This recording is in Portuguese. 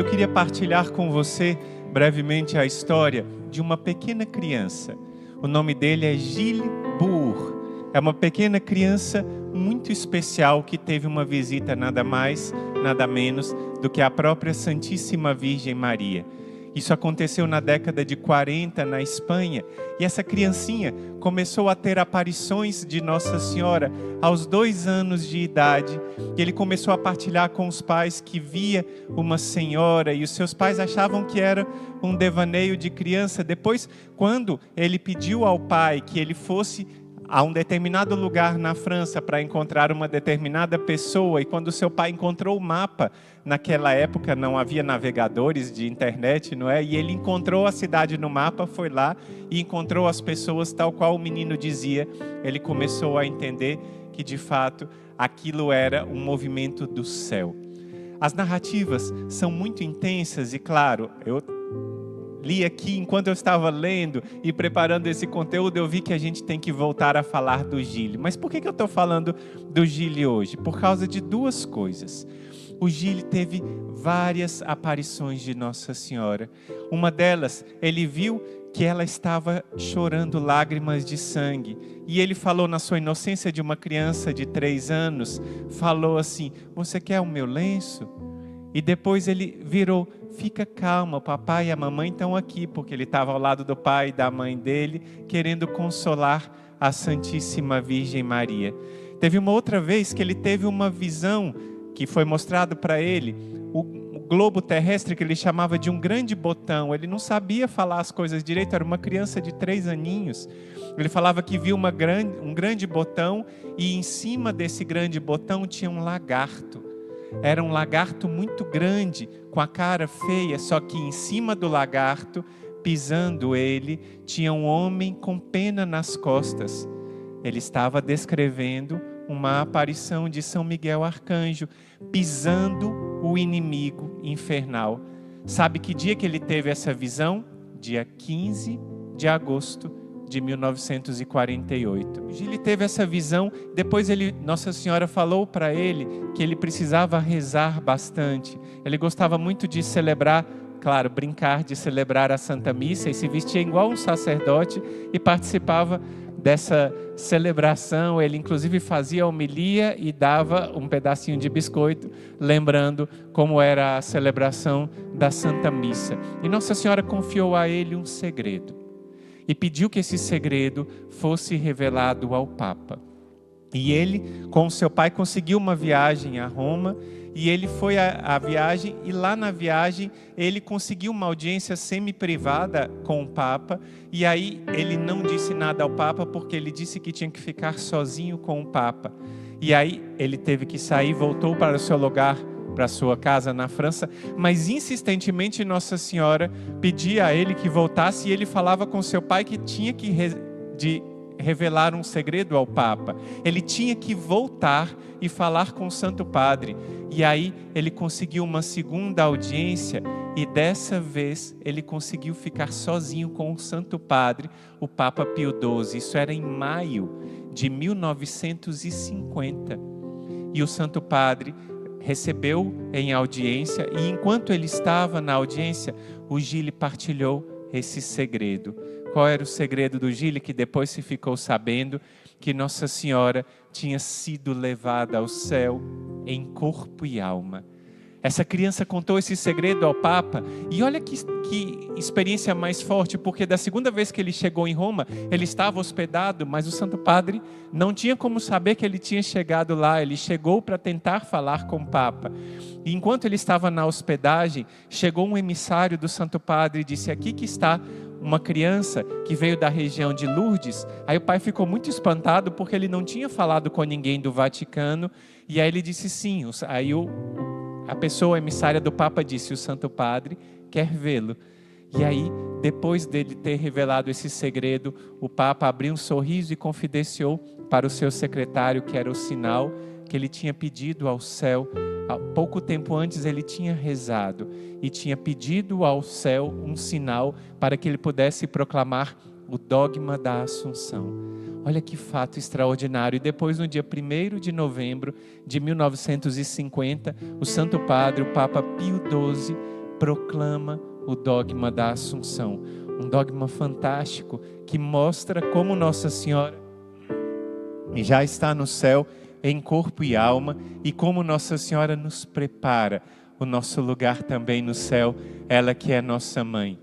Eu queria partilhar com você brevemente a história de uma pequena criança. O nome dele é Gilles Bourg. É uma pequena criança muito especial que teve uma visita nada mais, nada menos do que a própria Santíssima Virgem Maria. Isso aconteceu na década de 40 na Espanha, e essa criancinha começou a ter aparições de Nossa Senhora aos 2 anos de idade. E ele começou a partilhar com os pais que via uma senhora, e os seus pais achavam que era um devaneio de criança. Depois, quando ele pediu ao pai que ele fosse a um determinado lugar na França para encontrar uma determinada pessoa, e quando seu pai encontrou o mapa, naquela época não havia navegadores de internet, não é? E ele encontrou a cidade no mapa, foi lá e encontrou as pessoas tal qual o menino dizia. Ele começou a entender que de fato aquilo era um movimento do céu. As narrativas são muito intensas e, claro, eu li aqui, enquanto eu estava lendo e preparando esse conteúdo, eu vi que a gente tem que voltar a falar do Gilles. Mas por que eu estou falando do Gilles hoje? Por causa de 2 coisas. O Gilles teve várias aparições de Nossa Senhora. Uma delas, ele viu que ela estava chorando lágrimas de sangue. E ele falou, na sua inocência de uma criança de 3 anos, falou assim: "Você quer o meu lenço?" E depois ele virou: "Fica calma, o papai e a mamãe estão aqui", porque ele estava ao lado do pai e da mãe dele, querendo consolar a Santíssima Virgem Maria. Teve uma outra vez que ele teve uma visão, que foi mostrado para ele, o globo terrestre, que ele chamava de um grande botão. Ele não sabia falar as coisas direito, era uma criança de 3 aninhos. Ele falava que viu um grande botão, e em cima desse grande botão tinha um lagarto. Era um lagarto muito grande, com a cara feia, só que em cima do lagarto, pisando ele, tinha um homem com pena nas costas. Ele estava descrevendo uma aparição de São Miguel Arcanjo, pisando o inimigo infernal. Sabe que dia que ele teve essa visão? Dia 15 de agosto de 1948. Gilles teve essa visão. Depois Nossa Senhora falou para ele que ele precisava rezar bastante. Ele gostava muito de celebrar, claro, brincar de celebrar a Santa Missa, e se vestia igual um sacerdote e participava dessa celebração. Ele inclusive fazia homilia e dava um pedacinho de biscoito, lembrando como era a celebração da Santa Missa. E Nossa Senhora confiou a ele um segredo, e pediu que esse segredo fosse revelado ao Papa. E ele, com seu pai, conseguiu uma viagem a Roma, e ele foi à viagem, e lá na viagem ele conseguiu uma audiência semi-privada com o Papa. E aí ele não disse nada ao Papa, porque ele disse que tinha que ficar sozinho com o Papa. E aí ele teve que sair, voltou para o seu lugar, para sua casa na França, mas insistentemente Nossa Senhora pedia a ele que voltasse, e ele falava com seu pai que tinha que revelar um segredo ao Papa. Ele tinha que voltar e falar com o Santo Padre. E aí ele conseguiu uma segunda audiência, e dessa vez ele conseguiu ficar sozinho com o Santo Padre, o Papa Pio XII. Isso era em maio de 1950. E o Santo Padre recebeu em audiência, e enquanto ele estava na audiência, o Gilles partilhou esse segredo. Qual era o segredo do Gilles? Que depois se ficou sabendo que Nossa Senhora tinha sido levada ao céu em corpo e alma. Essa criança contou esse segredo ao Papa, e olha que experiência mais forte, porque da segunda vez que ele chegou em Roma, ele estava hospedado, mas o Santo Padre não tinha como saber que ele tinha chegado lá. Ele chegou para tentar falar com o Papa. E enquanto ele estava na hospedagem, chegou um emissário do Santo Padre e disse: "Aqui que está uma criança que veio da região de Lourdes." Aí o pai ficou muito espantado, porque ele não tinha falado com ninguém do Vaticano. E aí ele disse sim. Aí a pessoa emissária do Papa disse: "O Santo Padre quer vê-lo." E aí, depois dele ter revelado esse segredo, o Papa abriu um sorriso e confidenciou para o seu secretário que era o sinal que ele tinha pedido ao céu. Há pouco tempo antes ele tinha rezado e tinha pedido ao céu um sinal para que ele pudesse proclamar o dogma da Assunção. Olha que fato extraordinário. E depois, no dia 1º de novembro de 1950, o Santo Padre, o Papa Pio XII, proclama o dogma da Assunção. Um dogma fantástico que mostra como Nossa Senhora já está no céu em corpo e alma e como Nossa Senhora nos prepara o nosso lugar também no céu, ela que é nossa mãe.